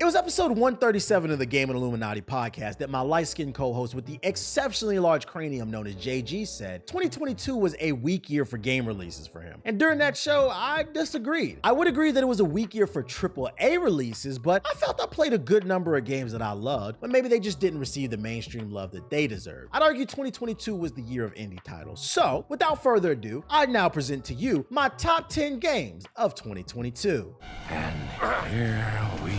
It was episode 137 of the Game and Illuminati podcast that my light-skinned co-host with the exceptionally large cranium known as JG said 2022 was a weak year for game releases for him. And during that show, I disagreed. I would agree that it was a weak year for AAA releases, but I felt I played a good number of games that I loved, but maybe they just didn't receive the mainstream love that they deserved. I'd argue 2022 was the year of indie titles. So, without further ado, I now present to you my top 10 games of 2022. And here we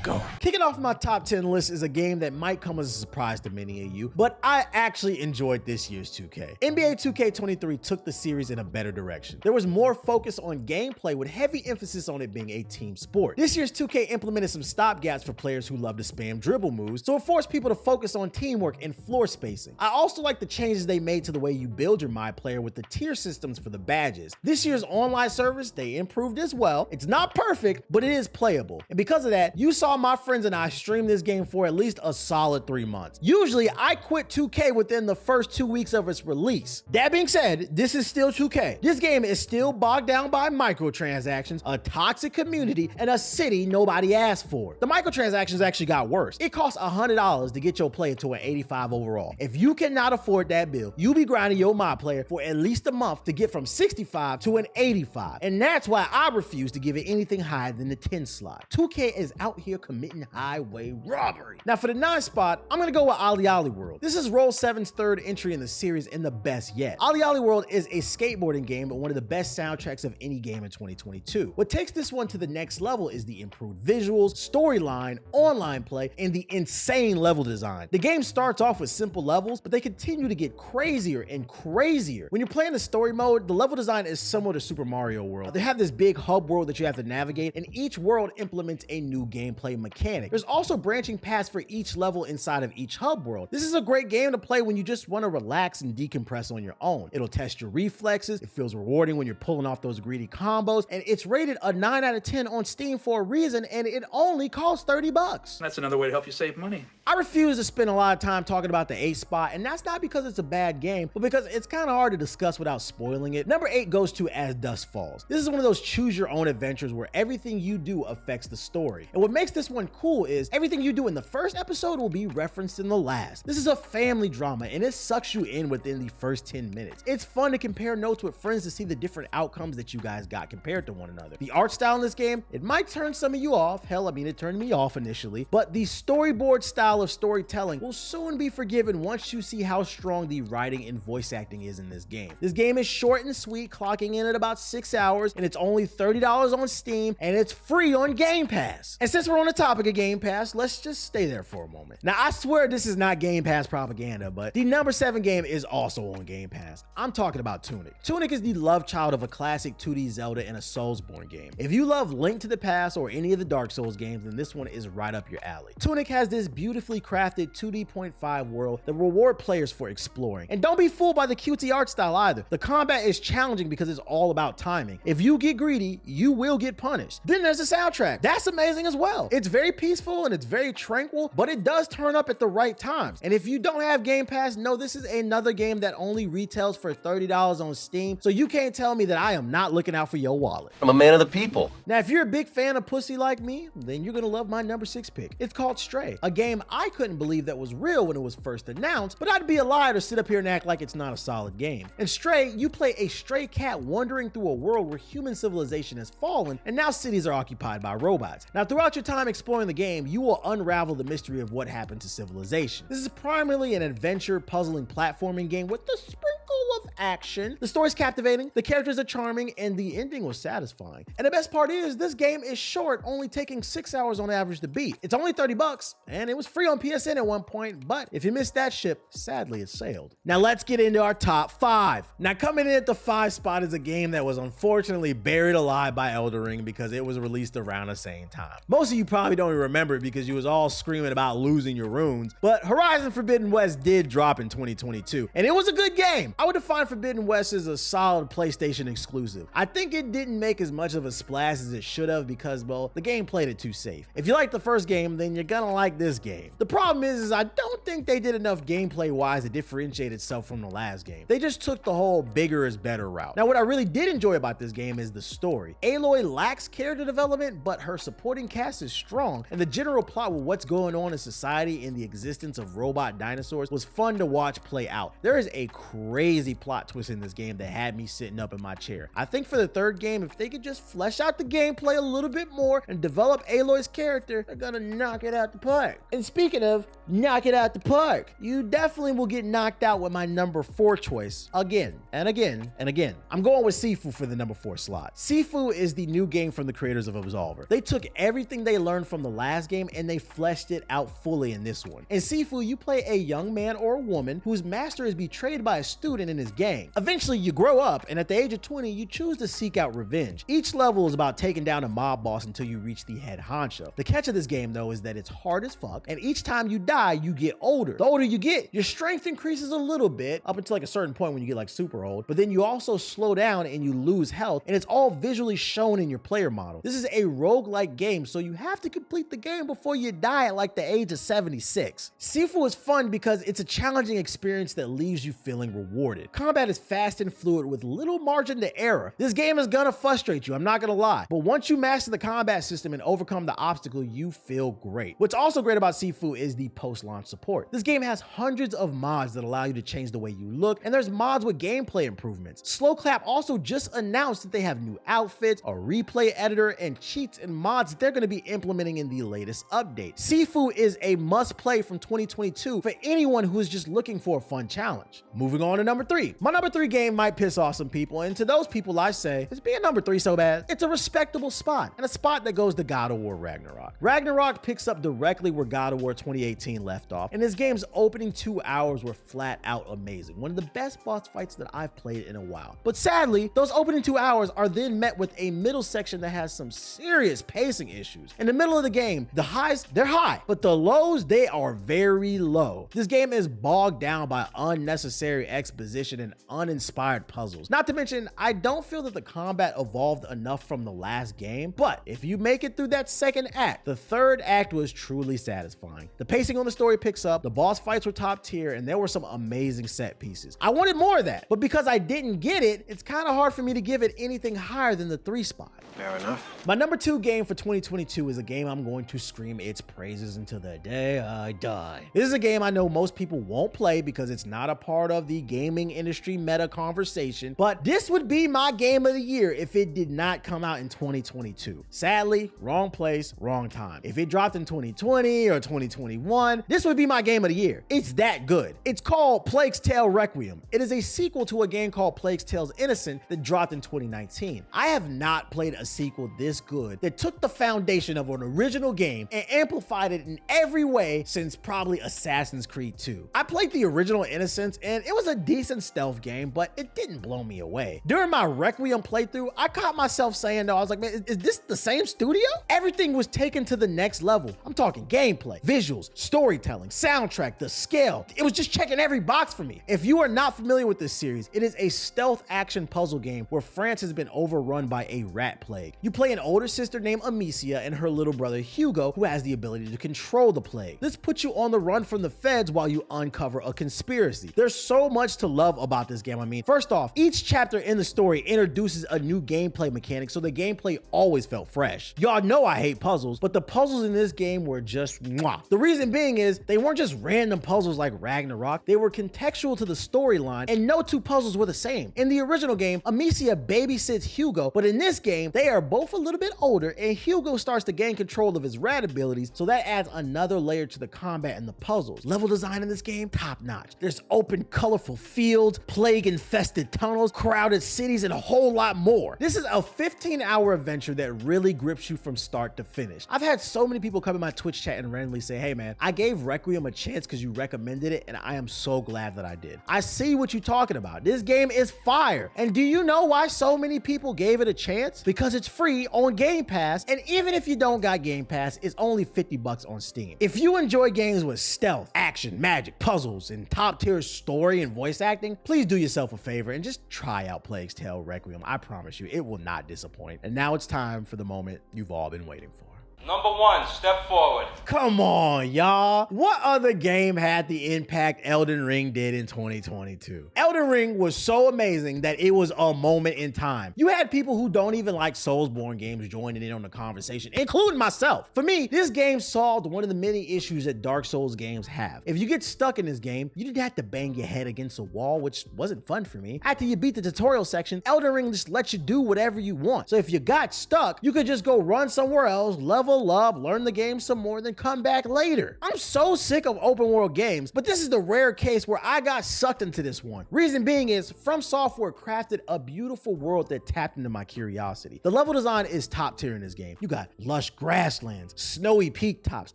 go. Kicking off my top 10 list is a game that might come as a surprise to many of you, but I actually enjoyed this year's 2K. NBA 2K23 took the series in a better direction. There was more focus on gameplay with heavy emphasis on it being a team sport. This year's 2K implemented some stopgaps for players who love to spam dribble moves, so it forced people to focus on teamwork and floor spacing. I also like the changes they made to the way you build your My Player with the tier systems for the badges. This year's online service, they improved as well. It's not perfect, but it is playable. And because of that, you saw my friends and I stream this game for at least a solid 3 months. Usually, I quit 2K within the first 2 weeks of its release. That being said, this is still 2K. This game is still bogged down by microtransactions, a toxic community, and a city nobody asked for. The microtransactions actually got worse. It costs $100 to get your player to an 85 overall. If you cannot afford that bill, you'll be grinding your My Player for at least a month to get from 65 to an 85. And that's why I refuse to give it anything higher than the 10 slot. 2K is out here committing highway robbery. Now for the 9 spot, I'm gonna go with OlliOlli World. This is Roll7's third entry in the series and the best yet. OlliOlli World is a skateboarding game but one of the best soundtracks of any game in 2022. What takes this one to the next level is the improved visuals, storyline, online play, and the insane level design. The game starts off with simple levels, but they continue to get crazier and crazier. When you're playing the story mode, the level design is similar to Super Mario World. They have this big hub world that you have to navigate, and each world implements a new gameplay mechanic. There's also branching paths for each level inside of each hub world. This is a great game to play when you just want to relax and decompress on your own. It'll test your reflexes, it feels rewarding when you're pulling off those greedy combos, and it's rated a 9 out of 10 on Steam for a reason, and it only costs 30 bucks. That's another way to help you save money. I refuse to spend a lot of time talking about the 8 spot, and that's not because it's a bad game, but because it's kind of hard to discuss without spoiling it. Number 8 goes to As Dusk Falls. This is one of those choose your own adventures where everything you do affects the story. And what makes this one cool is everything you do in the first episode will be referenced in the last. This is a family drama and it sucks you in within the first 10 minutes. It's fun to compare notes with friends to see the different outcomes that you guys got compared to one another. The art style in this game, it might turn some of you off. Hell, I mean, it turned me off initially, but the storyboard style of storytelling will soon be forgiven once you see how strong the writing and voice acting is in this game. This game is short and sweet, clocking in at about 6 hours, and it's only $30 on Steam, and it's free on Game Pass. And since we're on the topic of Game Pass, let's just stay there for a moment. Now, I swear this is not Game Pass propaganda, but the number 7 game is also on Game Pass. I'm talking about Tunic. Tunic is the love child of a classic 2D Zelda and a Soulsborne game. If you love Link to the Past or any of the Dark Souls games, then this one is right up your alley. Tunic has this beautifully crafted 2D.5 world that reward players for exploring. And don't be fooled by the cutesy art style either. The combat is challenging because it's all about timing. If you get greedy, you will get punished. Then there's the soundtrack. That's amazing as well. It's very peaceful and it's very tranquil, but it does turn up at the right times. And if you don't have Game Pass, no, this is another game that only retails for $30 on Steam, so you can't tell me that I am not looking out for your wallet. I'm a man of the people. Now, if you're a big fan of pussy like me, then you're gonna love my number 6 pick. It's called Stray, a game I couldn't believe that was real when it was first announced, but I'd be a liar to sit up here and act like it's not a solid game. In Stray, you play a stray cat wandering through a world where human civilization has fallen, and now cities are occupied by robots. Now, throughout your time exploring the game, you will unravel the mystery of what happened to civilization. This is primarily an adventure, puzzling, platforming game with a sprinkle of action. The story's captivating, the characters are charming, and the ending was satisfying. And the best part is, this game is short, only taking 6 hours on average to beat. It's only 30 bucks, and it was free on PSN at one point, but if you missed that ship, sadly it sailed. Now let's get into our top 5. Now coming in at the 5 spot is a game that was unfortunately buried alive by Elden Ring because it was released around the same time. Most of you probably don't even remember it because you was all screaming about losing your runes, but Horizon Forbidden West did drop in 2022, and it was a good game. I would find Forbidden West is a solid PlayStation exclusive. I think it didn't make as much of a splash as it should have because, well, the game played it too safe. If you like the first game, then you're gonna like this game. The problem is I don't think they did enough gameplay-wise to differentiate itself from the last game. They just took the whole bigger is better route. Now, what I really did enjoy about this game is the story. Aloy lacks character development, but her supporting cast is strong, and the general plot with what's going on in society and the existence of robot dinosaurs was fun to watch play out. There is a crazy plot twist in this game that had me sitting up in my chair. I think for the third game, if they could just flesh out the gameplay a little bit more and develop Aloy's character, they're gonna knock it out the park. And speaking of knock it out the park, you definitely will get knocked out with my number 4 choice again and again and again. I'm going with Sifu for the number 4 slot. Sifu is the new game from the creators of Absolver. They took everything they learned from the last game and they fleshed it out fully in this one. In Sifu, you play a young man or a woman whose master is betrayed by a student in his gang. Eventually, you grow up, and at the age of 20, you choose to seek out revenge. Each level is about taking down a mob boss until you reach the head honcho. The catch of this game, though, is that it's hard as fuck, and each time you die, you get older. The older you get, your strength increases a little bit, up until like a certain point when you get like super old, but then you also slow down and you lose health, and it's all visually shown in your player model. This is a roguelike game, so you have to complete the game before you die at like the age of 76. Sifu is fun because it's a challenging experience that leaves you feeling rewarded. Combat is fast and fluid with little margin to error. This game is gonna frustrate you, I'm not gonna lie, but once you master the combat system and overcome the obstacle, you feel great. What's also great about Sifu is the post-launch support. This game has hundreds of mods that allow you to change the way you look, and there's mods with gameplay improvements. Slowclap also just announced that they have new outfits, a replay editor, and cheats and mods that they're gonna be implementing in the latest update. Sifu is a must-play from 2022 for anyone who is just looking for a fun challenge. Moving on to number 3. My number 3 game might piss off some people, and to those people I say, is being number 3 so bad? It's a respectable spot, and a spot that goes to God of War Ragnarok. Ragnarok picks up directly where God of War 2018 left off, and this game's opening 2 hours were flat out amazing. One of the best boss fights that I've played in a while. But sadly, those opening 2 hours are then met with a middle section that has some serious pacing issues. In the middle of the game, the highs, they're high, but the lows, they are very low. This game is bogged down by unnecessary exposition and uninspired puzzles. Not to mention, I don't feel that the combat evolved enough from the last game, but if you make it through that second act, the third act was truly satisfying. The pacing on the story picks up, the boss fights were top tier, and there were some amazing set pieces. I wanted more of that, but because I didn't get it, it's kind of hard for me to give it anything higher than the 3 spot. Fair enough. My number 2 game for 2022 is a game I'm going to scream its praises until the day I die. This is a game I know most people won't play because it's not a part of the gaming industry meta conversation, but this would be my game of the year if it did not come out in 2022. Sadly, wrong place, wrong time. If it dropped in 2020 or 2021, this would be my game of the year. It's that good. It's called Plague's Tale Requiem. It is a sequel to a game called Plague's Tale Innocent that dropped in 2019. I have not played a sequel this good that took the foundation of an original game and amplified it in every way since probably Assassin's Creed 2. I played the original Innocence and it was a decent stealth game, but it didn't blow me away. During my Requiem playthrough, I caught myself saying though, I was like, man, is this the same studio? Everything was taken to the next level. I'm talking gameplay, visuals, storytelling, soundtrack, the scale. It was just checking every box for me. If you are not familiar with this series, it is a stealth action puzzle game where France has been overrun by a rat plague. You play an older sister named Amicia and her little brother Hugo, who has the ability to control the plague. This puts you on the run from the feds while you uncover a conspiracy. There's so much to love about this game. I mean, first off, each chapter in the story introduces a new gameplay mechanic, so the gameplay always felt fresh. Y'all know I hate puzzles, but the puzzles in this game were just mwah. The reason being is they weren't just random puzzles like Ragnarok, they were contextual to the storyline, and no 2 puzzles were the same. In the original game, Amicia babysits Hugo, but in this game, they are both a little bit older, and Hugo starts to gain control of his rat abilities, so that adds another layer to the combat and the puzzles. Level design in this game, top notch. There's open, colorful fields, plague-infested tunnels, crowded cities, and a whole lot more. This is a 15-hour adventure that really grips you from start to finish. I've had so many people come in my Twitch chat and randomly say, hey man, I gave Requiem a chance because you recommended it, and I am so glad that I did. I see what you're talking about. This game is fire. And do you know why so many people gave it a chance? Because it's free on Game Pass, and even if you don't got Game Pass, it's only $50 on Steam. If you enjoy games with stealth, action, magic, puzzles, and top tier story and voice acting, Ring, please do yourself a favor and just try out Plague's Tale Requiem. I promise you, it will not disappoint. And now it's time for the moment you've all been waiting for. Number 1, step forward. Come on, y'all. What other game had the impact Elden Ring did in 2022? Elden Ring was so amazing that it was a moment in time. You had people who don't even like Soulsborne games joining in on the conversation, including myself. For me, this game solved one of the many issues that Dark Souls games have. If you get stuck in this game, you didn't have to bang your head against a wall, which wasn't fun for me. After you beat the tutorial section, Elden Ring just lets you do whatever you want. So if you got stuck, you could just go run somewhere else, level up, learn the game some more, then come back later. I'm so sick of open world games, but this is the rare case where I got sucked into this one. Reason being is From Software crafted a beautiful world that tapped into my curiosity. The level design is top tier in this game. You got lush grasslands, snowy peak tops,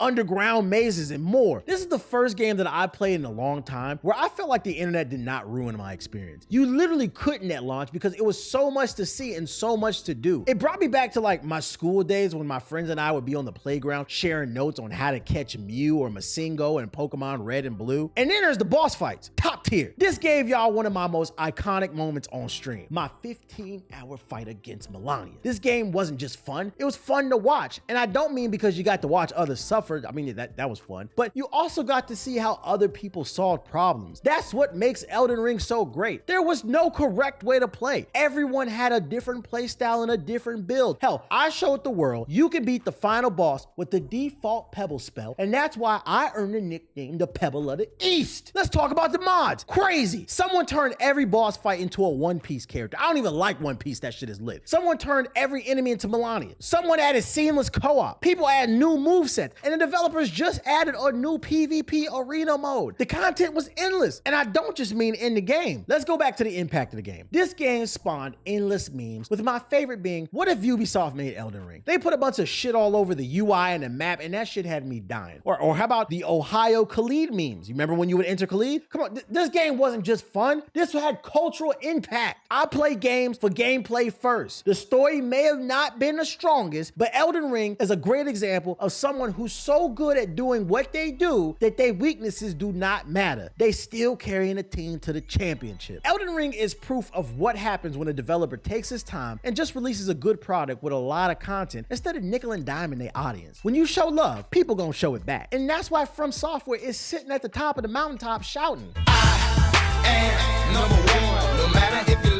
underground mazes, and more. This is the first game that I played in a long time where I felt like the internet did not ruin my experience. You literally couldn't at launch because it was so much to see and so much to do. It brought me back to like my school days when my friends and I would be on the playground sharing notes on how to catch Mew or Masingo in Pokemon Red and Blue. And then there's the boss fights, top tier. This gave y'all one of my most iconic moments on stream, my 15-hour fight against Melania. This game wasn't just fun, it was fun to watch. And I don't mean because you got to watch others suffer, I mean that was fun, but you also got to see how other people solved problems. That's what makes Elden Ring so great. There was no correct way to play. Everyone had a different play style and a different build. Hell, I showed the world you can beat the final boss with the default Pebble spell, and that's why I earned the nickname the Pebble of the East. Let's talk about the mods. Crazy. Someone turned every boss fight into a One Piece character. I don't even like One Piece, that shit is lit. Someone turned every enemy into Melania. Someone added seamless co-op. People add new movesets, and the developers just added a new PvP arena mode. The content was endless, and I don't just mean in the game. Let's go back to the impact of the game. This game spawned endless memes, with my favorite being, what if Ubisoft made Elden Ring? They put a bunch of shit all over the UI and the map, and that shit had me dying. Or how about the Ohio Khalid memes? You remember when you would enter Khalid? Come on, this game wasn't just fun. This had cultural impact. I play games for gameplay first. The story may have not been the strongest, but Elden Ring is a great example of someone who's so good at doing what they do that their weaknesses do not matter. They still carrying a team to the championship. Elden Ring is proof of what happens when a developer takes his time and just releases a good product with a lot of content instead of nickel and diming their audience. When you show love, people gonna show it back. And that's why From Software is sitting at the top of the mountaintop shouting, I am number one, no matter if you